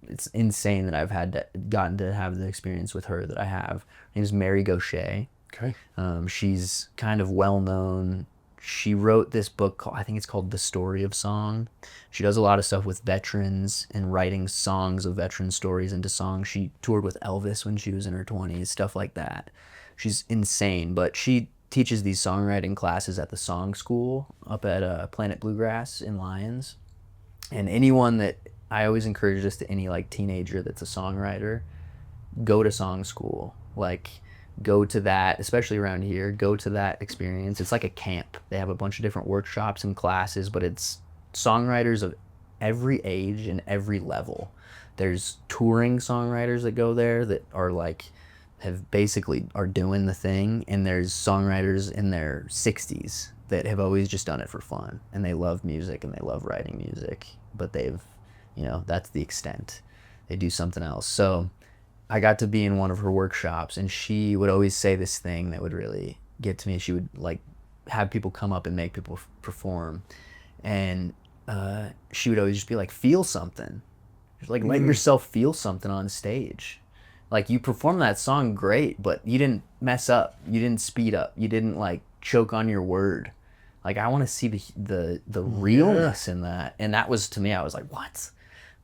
it's insane that I've gotten to have the experience with her that I have. Her name's Mary Gaucher. Okay. She's kind of well known. She wrote this book I think it's called The Story of Song. She does a lot of stuff with veterans and writing songs of veteran stories into songs. She toured with Elvis when she was in her 20s, stuff like that. She's insane, but she teaches these songwriting classes at the Song School up at Planet Bluegrass in Lyons. And anyone that I always encourage this to any like teenager that's a songwriter, go to Song School. Like, go to that, especially around here, go to that experience. It's like a camp. They have a bunch of different workshops and classes, but it's songwriters of every age and every level. There's touring songwriters that go there that are like, are doing the thing. And there's songwriters in their 60s that have always just done it for fun. And they love music and they love writing music, but that's the extent. They do something else. So I got to be in one of her workshops, and she would always say this thing that would really get to me. She would like have people come up and make people perform, and she would always just be like, feel something. Just like, let yourself feel something on stage. Like, you performed that song great, but you didn't mess up. You didn't speed up. You didn't like choke on your word. Like, I want to see the realness in that. And that was, to me, I was like, what?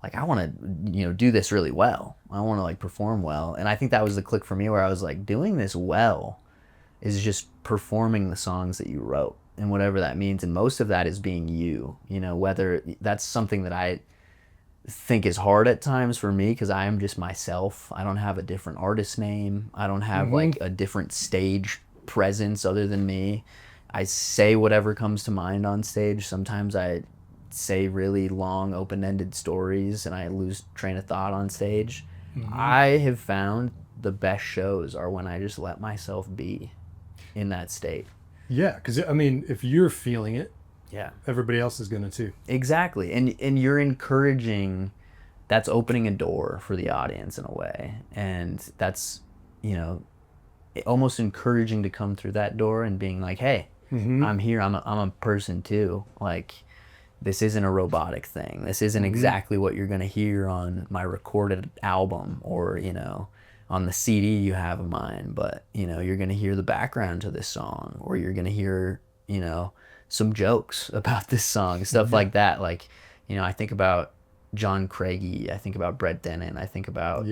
Like, I want to, do this really well. I want to like perform well. And I think that was the click for me where I was like, doing this well is just performing the songs that you wrote and whatever that means. And most of that is being you, whether that's something that I think is hard at times for me because I am just myself. I don't have a different artist name. I don't have like a different stage presence other than me. I say whatever comes to mind on stage. Sometimes I say really long open-ended stories and I lose train of thought on stage. I have found the best shows are when I just let myself be in that state. Yeah, because I mean, if you're feeling it, everybody else is gonna too. Exactly. And you're encouraging, that's opening a door for the audience in a way. And that's, almost encouraging to come through that door and being like, hey, I'm here, I'm a person too. Like, this isn't a robotic thing. This isn't exactly what you're going to hear on my recorded album or, on the CD you have of mine. But, you're going to hear the background to this song, or you're going to hear, some jokes about this song, stuff like that. Like, I think about John Craigie. I think about Brett Dennen. I think about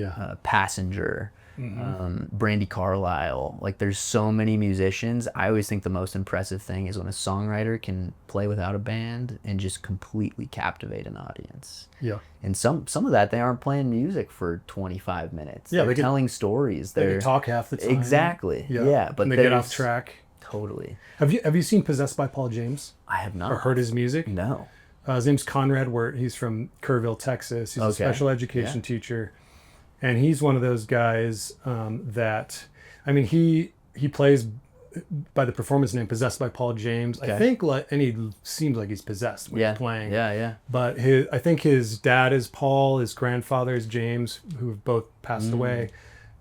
Passenger, Brandy Carlisle. Like, there's so many musicians. I always think the most impressive thing is when a songwriter can play without a band and just completely captivate an audience. Yeah. And some of that, they aren't playing music for 25 minutes. Yeah, they're telling stories. They can talk half the time. Exactly. Yeah, but and they get off track. Totally. Have you seen Possessed by Paul James? I have not. Or heard his music? No. His name's Conrad Wirt. He's from Kerrville, Texas. He's a special education teacher. And he's one of those guys that, I mean, he plays by the performance name Possessed by Paul James. I think, and he seems like he's possessed when he's playing. Yeah. But I think his dad is Paul, his grandfather is James, who have both passed away.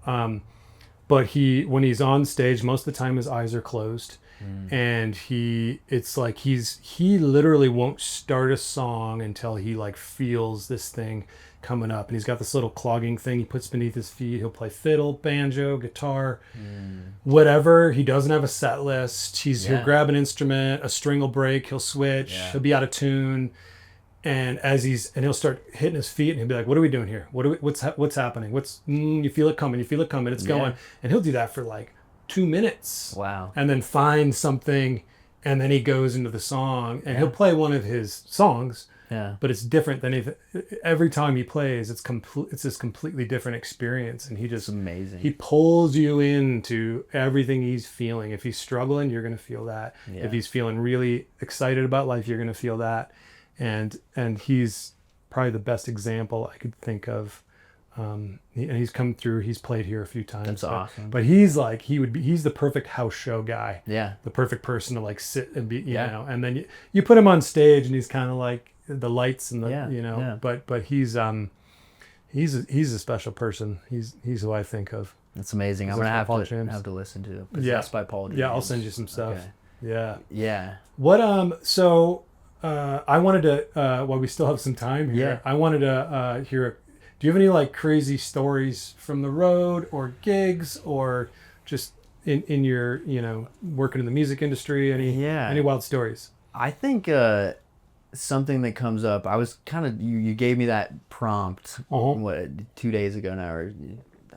But when he's on stage, most of the time his eyes are closed. And it's like he literally won't start a song until he like feels this thing coming up. And he's got this little clogging thing he puts beneath his feet. He'll play fiddle, banjo, guitar, whatever. He doesn't have a set list. He'll grab an instrument, a string will break, he'll switch, he'll be out of tune. And he'll start hitting his feet and he'll be like, what are we doing here? What's happening? You feel it coming, it's going. And he'll do that for like 2 minutes. Wow. And then find something, and then he goes into the song, and he'll play one of his songs. Yeah. But it's different than every time he plays. It's this completely different experience, and it's amazing. He pulls you into everything he's feeling. If he's struggling, you're going to feel that. Yeah. If he's feeling really excited about life, you're going to feel that. And he's probably the best example I could think of. And he's come through. He's played here a few times. That's awesome. But he's the perfect house show guy. Yeah. The perfect person to like sit and be, you know. And then you put him on stage, and he's kind of like the lights and the, you know. Yeah. But he's a special person. He's who I think of. That's amazing. I'm gonna have to listen to Possessed by Paul James. Yeah, I'll send you some stuff. Okay. Yeah. Yeah. What so I wanted to while we still have some time here, I wanted to hear. Do you have any like crazy stories from the road or gigs or just in your, you know, working in the music industry? Any wild stories? I think something that comes up, I was kind of, you gave me that prompt, 2 days ago now, or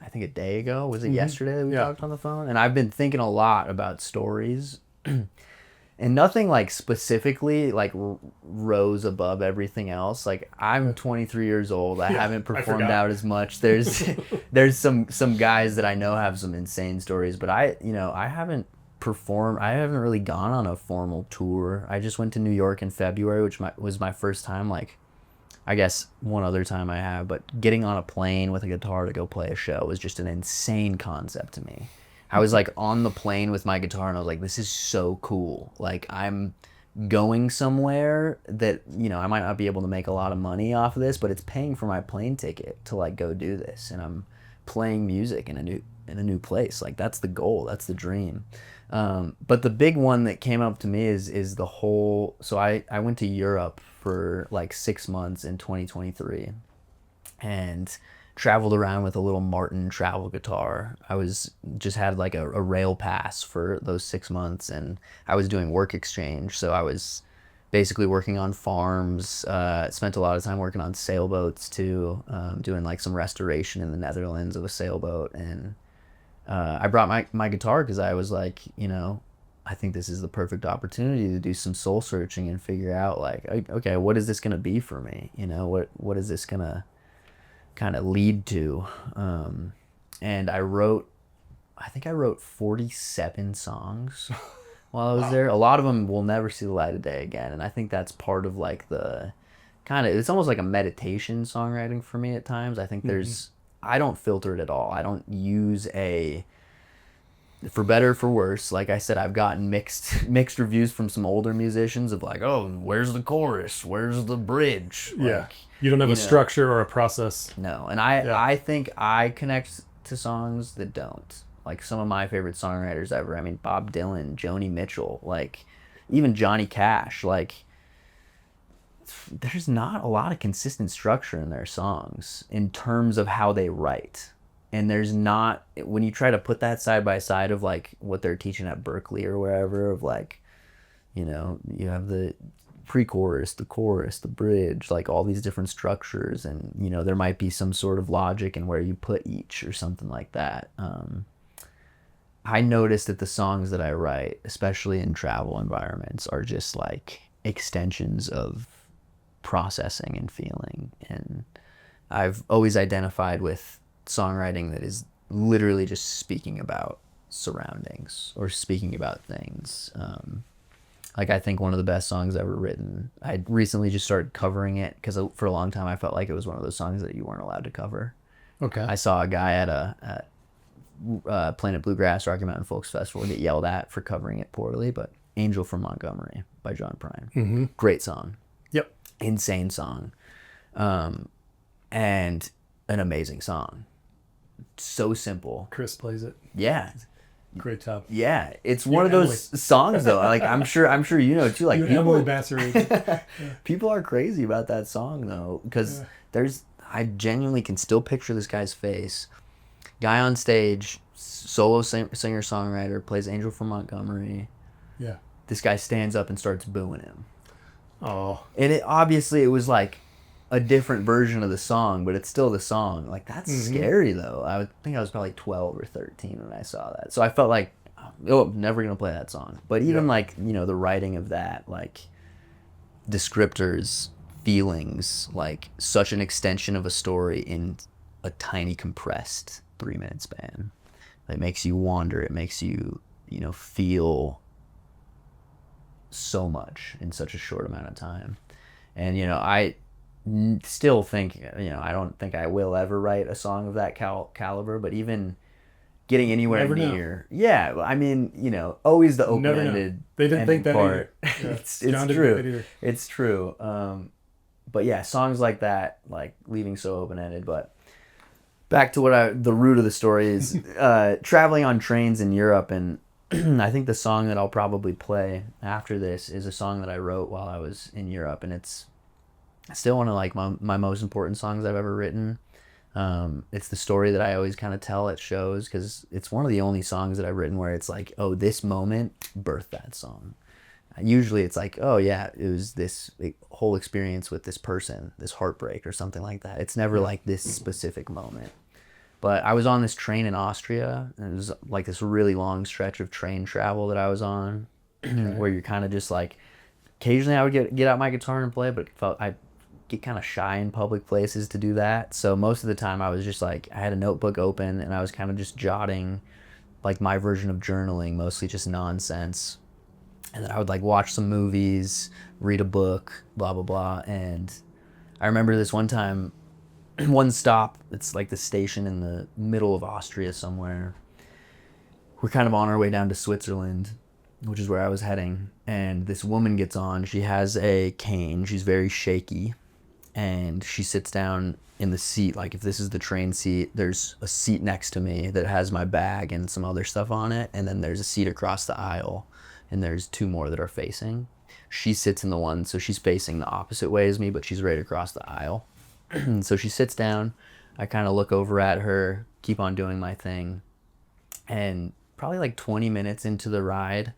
I think a day ago. Was it yesterday that we talked on the phone? And I've been thinking a lot about stories. And nothing like specifically like rose above everything else. Like, I'm 23 years old. I haven't performed out as much. There's some guys that I know have some insane stories, but I haven't performed. I haven't really gone on a formal tour. I just went to New York in February, which was my first time. Like, I guess one other time I have, but getting on a plane with a guitar to go play a show was just an insane concept to me. I was like on the plane with my guitar and I was like, this is so cool. Like, I'm going somewhere that, you know, I might not be able to make a lot of money off of this, but it's paying for my plane ticket to like go do this. And I'm playing music in a new place. Like, that's the goal. That's the dream. But the big one that came up to me is the whole, so I went to Europe for like 6 months in 2023 and traveled around with a little Martin travel guitar. I just had like a rail pass for those 6 months, and I was doing work exchange. So I was basically working on farms, spent a lot of time working on sailboats too, doing like some restoration in the Netherlands of a sailboat. And I brought my guitar because I was like, you know, I think this is the perfect opportunity to do some soul searching and figure out like, okay, what is this going to be for me? You know, what is this going to kind of lead to? And I think I wrote 47 songs while I was there. A lot of them will never see the light of day again. And I think that's part of like the kind of, it's almost like a meditation songwriting for me at times. I think I don't filter it at all. I don't use for better or for worse. Like I said, I've gotten mixed reviews from some older musicians of like, oh, where's the chorus? Where's the bridge? Like, you don't have a structure or a process. No, and I think I connect to songs that don't. Like some of my favorite songwriters ever. I mean, Bob Dylan, Joni Mitchell, like even Johnny Cash. Like, there's not a lot of consistent structure in their songs in terms of how they write. And there's not, when you try to put that side by side of like what they're teaching at Berkeley or wherever, of like, you know, you have the pre-chorus, the chorus, the bridge, like all these different structures, and you know there might be some sort of logic in where you put each or something like that. I noticed that the songs that I write, especially in travel environments, are just like extensions of processing and feeling. And I've always identified with songwriting that is literally just speaking about surroundings or speaking about things. Like I think one of the best songs ever written, I recently just started covering it because for a long time I felt like it was one of those songs that you weren't allowed to cover. Okay. I saw a guy at Planet Bluegrass Rocky Mountain Folks Festival get yelled at for covering it poorly, but Angel from Montgomery by John Prine. Mm-hmm. Great song. Yep. Insane song. And an amazing song. So simple. Chris plays it. Yeah. Great job. Yeah. It's one of those songs though. Like I'm sure you know too. Like Emily Basseri. People are crazy about that song though, because I genuinely can still picture this guy's face. Guy on stage, solo singer-songwriter, plays Angel from Montgomery. Yeah. This guy stands up and starts booing him. Oh. And it was like a different version of the song, but it's still the song. Like, that's scary, though. I think I was probably 12 or 13 when I saw that. So I felt like, oh, I'm never going to play that song. But even, like, you know, the writing of that, like, descriptors, feelings, like, such an extension of a story in a tiny compressed 3-minute span. It makes you wander. It makes you, you know, feel so much in such a short amount of time. And, you know, I still think, you know, I don't think I will ever write a song of that caliber, but even getting anywhere near. Yeah, I mean, you know, always the open-ended. They didn't think that part. Either. Yeah. It's true. It's true. But yeah, songs like that, like leaving so open-ended, but back to the root of the story is traveling on trains in Europe, and I think the song that I'll probably play after this is a song that I wrote while I was in Europe, and it's still one of like my most important songs I've ever written. It's the story that I always kind of tell at shows because it's one of the only songs that I've written where it's like, oh, this moment birthed that song. Usually it's like, oh yeah, it was this whole experience with this person, this heartbreak or something like that. It's never like this specific moment. But I was on this train in Austria, and it was like this really long stretch of train travel that I was on, where you're kind of just like, occasionally I would get out my guitar and play, but I get kind of shy in public places to do that. So most of the time I was just like, I had a notebook open and I was kind of just jotting like my version of journaling, mostly just nonsense. And then I would like watch some movies, read a book, blah, blah, blah. And I remember this one time, one stop, it's like the station in the middle of Austria somewhere. We're kind of on our way down to Switzerland, which is where I was heading. And this woman gets on. She has a cane. She's very shaky. And she sits down in the seat. Like if this is the train seat, there's a seat next to me that has my bag and some other stuff on it. And then there's a seat across the aisle. And there's 2 more that are facing. She sits in the one, so she's facing the opposite way as me, but she's right across the aisle. So she sits down. I kind of look over at her, keep on doing my thing. And probably like 20 minutes into the ride,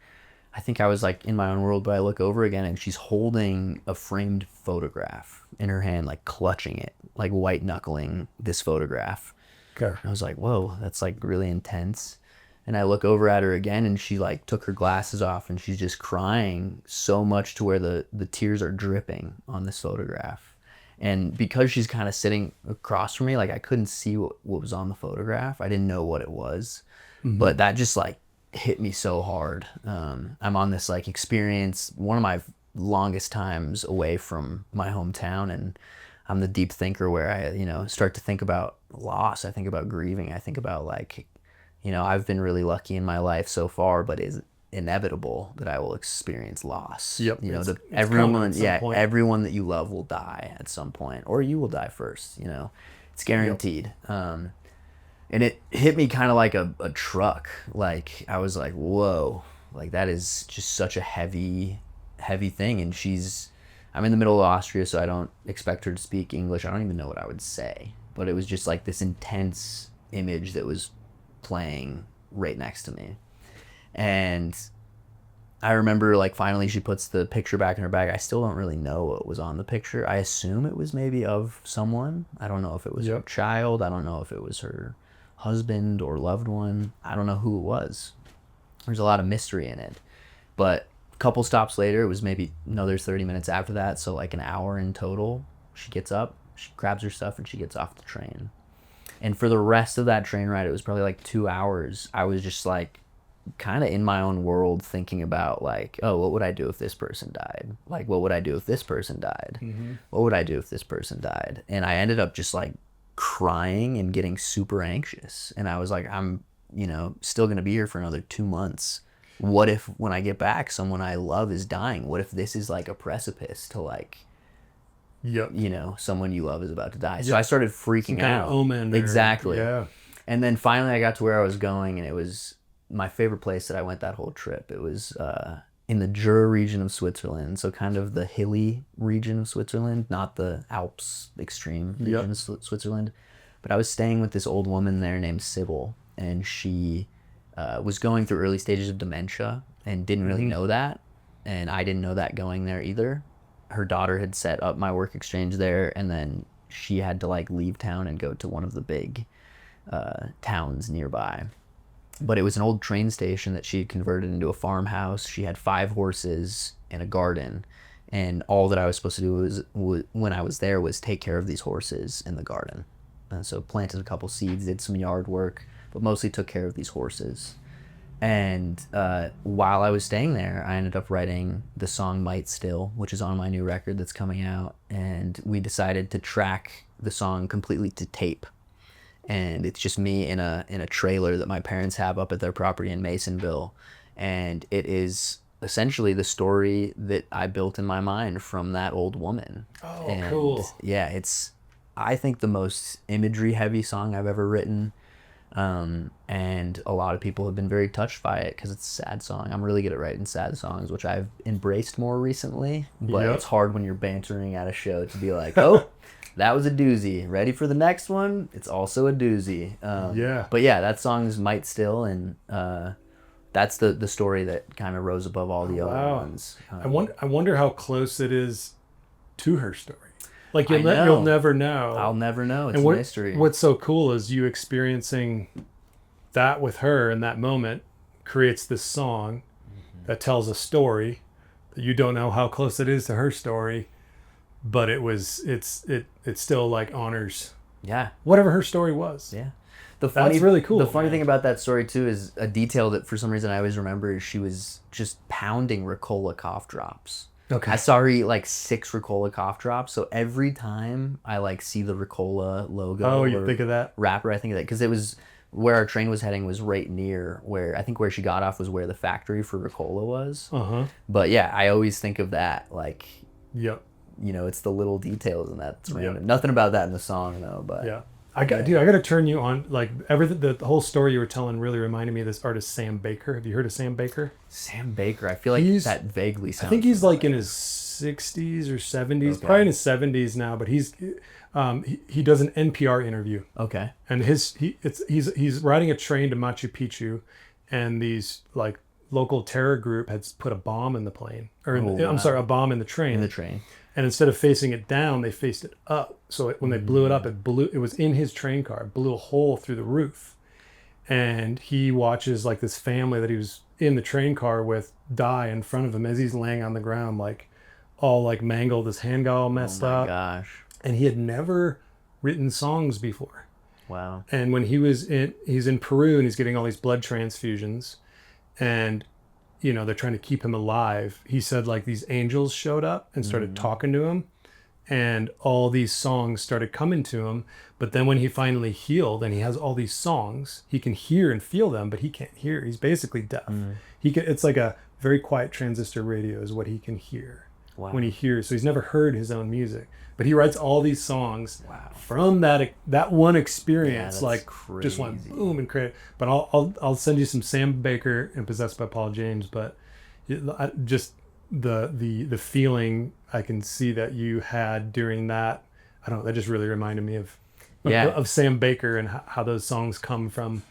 I think I was like in my own world, but I look over again and she's holding a framed photograph in her hand, like clutching it, like white knuckling this photograph. Okay. And I was like, whoa, that's like really intense. And I look over at her again and she like took her glasses off and she's just crying so much to where the tears are dripping on this photograph. And because she's kind of sitting across from me, like I couldn't see what was on the photograph. I didn't know what it was, but that just like hit me so hard. I'm on this like experience, one of my longest times away from my hometown, and I'm the deep thinker where I, you know, start to think about loss. I think about grieving. I think about like, you know, I've been really lucky in my life so far, but it's inevitable that I will experience loss. Yep. You know, everyone that you love will die at some point, or you will die first. You know, it's guaranteed. Yep. And it hit me kind of like a truck. Like I was like, whoa, like that is just such a heavy thing. And I'm in the middle of Austria, so I don't expect her to speak English. I don't even know what I would say, but it was just like this intense image that was playing right next to me. And I remember like finally she puts the picture back in her bag. I still don't really know what was on the picture. I assume it was maybe of someone. I don't know if it was her child. I don't know if it was her husband or loved one. I don't know who it was. There's a lot of mystery in it. But a couple stops later, it was maybe another 30 minutes after that, so like an hour in total, she gets up, she grabs her stuff, and she gets off the train. And for the rest of that train ride, it was probably like 2 hours, I was just like kind of in my own world thinking about like, oh, what would I do if this person died? Like, what would I do if this person died? What would I do if this person died? And I ended up just like crying and getting super anxious. And I was like, I'm, still going to be here for another 2 months. What if when I get back, someone I love is dying? What if this is like a precipice to like, someone you love is about to die? So I started freaking out. Kind of omen. Exactly. Yeah. And then finally I got to where I was going, and it was my favorite place that I went that whole trip. It was in the Jura region of Switzerland, so kind of the hilly region of Switzerland, not the Alps extreme region of Switzerland. But I was staying with this old woman there named Sybil, and she was going through early stages of dementia and didn't really know that, and I didn't know that going there either. Her daughter had set up my work exchange there, and then she had to like leave town and go to one of the big towns nearby. But it was an old train station that she had converted into a farmhouse. She had 5 horses and a garden, and all that I was supposed to do was when I was there was take care of these horses in the garden. And so planted a couple seeds, did some yard work, but mostly took care of these horses. And while I was staying there, I ended up writing the song Might Still, which is on my new record that's coming out. And we decided to track the song completely to tape. And it's just me in a trailer that my parents have up at their property in Masonville. And it is essentially the story that I built in my mind from that old woman. Oh, and cool. Yeah, it's, I think, the most imagery heavy song I've ever written. And a lot of people have been very touched by it because it's a sad song. I'm really good at writing sad songs, which I've embraced more recently. But it's hard when you're bantering at a show to be like, oh, that was a doozy. Ready for the next one? It's also a doozy. But yeah, that song's Might Still, and that's the story that kind of rose above all the other ones. I wonder how close it is to her story. Like you'll never know. I'll never know. It's a mystery. What's so cool is you experiencing that with her in that moment creates this song that tells a story that you don't know how close it is to her story, but it still like honors whatever her story was. Yeah. That's really cool. The funny thing about that story too is a detail that for some reason I always remember is she was just pounding Ricola cough drops. Okay. I saw her eat like 6 Ricola cough drops. So every time I like see the Ricola logo, you think of that wrapper, I think of that because it was where our train was heading was right near where I think where she got off was where the factory for Ricola was. But yeah, I always think of that like. Yep. It's the little details, and that's random. Nothing about that in the song though. But I got to turn you on. Like everything, the whole story you were telling really reminded me of this artist Sam Baker. Have you heard of Sam Baker? Sam Baker. I feel like that vaguely sounds. I think he's like in his 60s or 70s, probably in his 70s now. But he does an NPR interview. Okay. And he's riding a train to Machu Picchu, and these like local terror group has put a bomb in the plane, a bomb in the train. In the train. And instead of facing it down, they faced it up. So when they blew it up, it was in his train car, it blew a hole through the roof. And he watches like this family that he was in the train car with die in front of him as he's laying on the ground, like all like mangled, his hand got all messed up. Oh my gosh. And he had never written songs before. Wow. And when he's in Peru and he's getting all these blood transfusions, and they're trying to keep him alive. He said like these angels showed up and started talking to him, and all these songs started coming to him. But then when he finally healed and he has all these songs, he can hear and feel them, but he can't hear. He's basically deaf. It's like a very quiet transistor radio is what he can hear when he hears. So he's never heard his own music, but he writes all these songs from that one experience. Like crazy. Just went boom and create. But I'll send you some Sam Baker and Possessed by Paul James. But just the feeling I can see that you had during that, I don't know, that just really reminded me of Sam Baker and how those songs come from,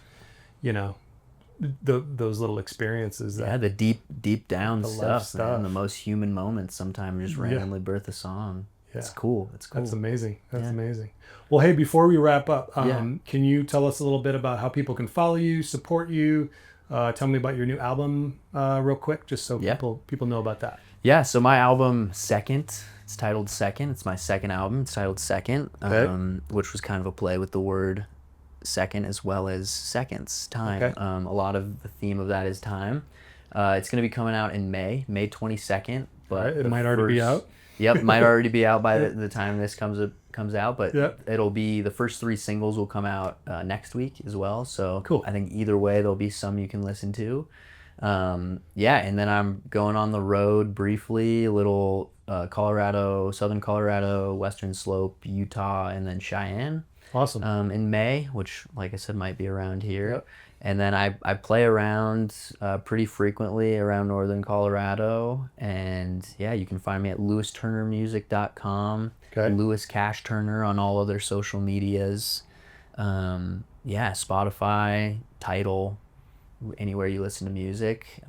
those little experiences. That, Yeah, the deep down the life stuff, stuff. man. The most human moments sometimes just randomly birth a song. Yeah. It's cool. It's cool. That's amazing. That's amazing. Well, hey, before we wrap up, can you tell us a little bit about how people can follow you, support you? Tell me about your new album real quick, just so people know about that. Yeah, so my album Second, it's titled Second. It's my second album. It's titled Second, which was kind of a play with the word second as well as seconds, time. Okay. A lot of the theme of that is time. It's going to be coming out in May 22nd. But it might already be out. Yep, might already be out by the time this comes out. But Yep. it'll be, the first 3 singles will come out next week as well. So cool. I think either way there'll be some you can listen to. And then I'm going on the road briefly, a little Colorado, Southern Colorado, Western Slope, Utah, and then Cheyenne. Awesome. In May, which, like I said, might be around here. Yep. And then I play around pretty frequently around northern Colorado. And yeah, you can find me at lewisturnermusic.com, Lewis Cash Turner on all other social medias. Spotify, Tidal, anywhere you listen to music.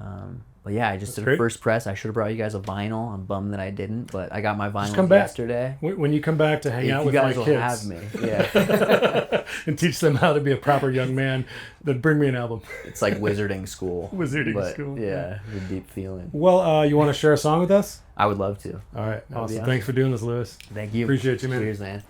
But yeah, I just did a first press. I should have brought you guys a vinyl. I'm bummed that I didn't, but I got my vinyl yesterday. When you come back to hang out with my kids, you guys guys will have me. Yeah. and teach them how to be a proper young man, then bring me an album. It's like wizarding school. School. Yeah, the deep feeling. Well, you want to share a song with us? I would love to. All right. Awesome. Thanks for doing this, Lewis. Thank you. Appreciate you, man. Cheers, man.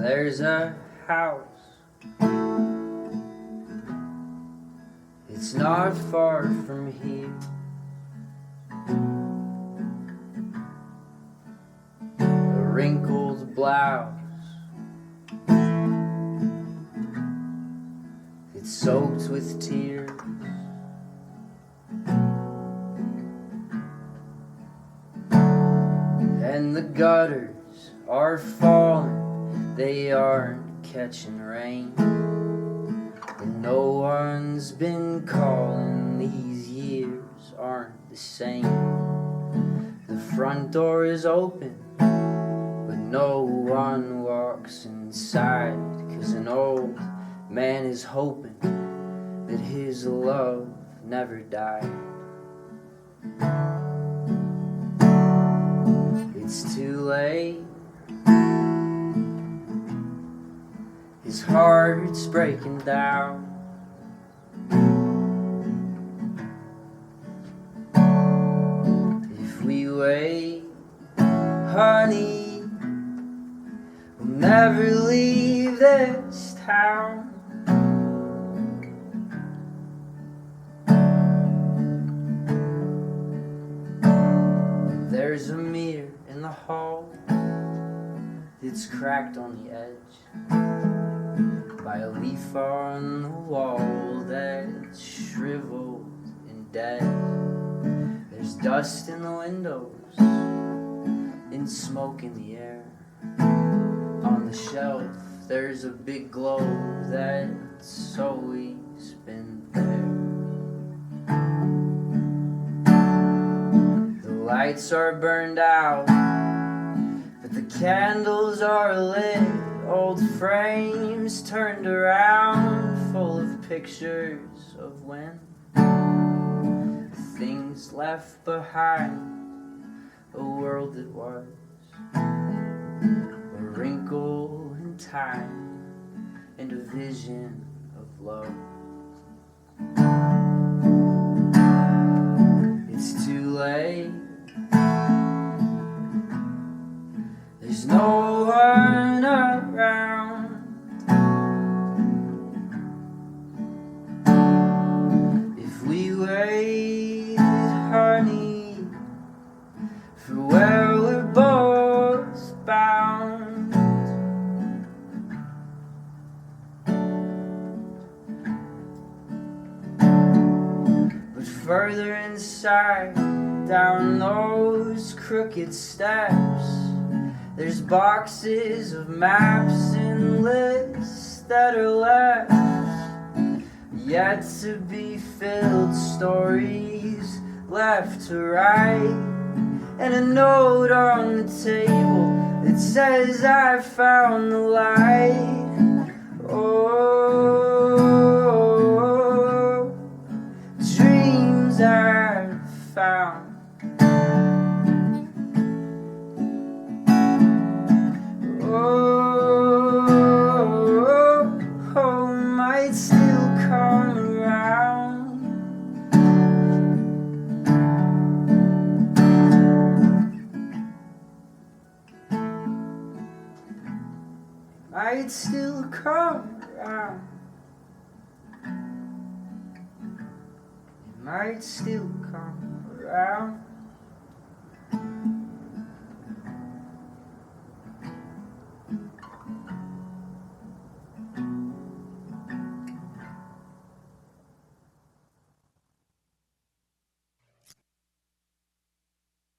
There's a house, it's not far from here. A wrinkled blouse, it's soaked with tears. And the gutters are falling, they aren't catching rain. And no one's been calling, these years aren't the same. The front door is open, but no one walks inside, 'cause an old man is hoping that his love never died. It's too late, his heart's breaking down. If we wait, honey, we'll never leave this town. There's a mirror in the hall, it's cracked on the edge by a leaf on the wall that's shriveled and dead. There's dust in the windows and smoke in the air. On the shelf there's a big globe that's always been there. The lights are burned out, but the candles are lit. Old frames turned around, full of pictures of when things left behind, a world that was a wrinkle in time and a vision of love. It's too late, there's no one around. If we wait, honey, for where we're both bound. further inside, down those crooked steps, there's boxes of maps and lists that are left yet to be filled, stories left to write, and a note on the table that says I found the light. Oh, dreams I've found. Oh, might still come around. Might still come around. It might still come around.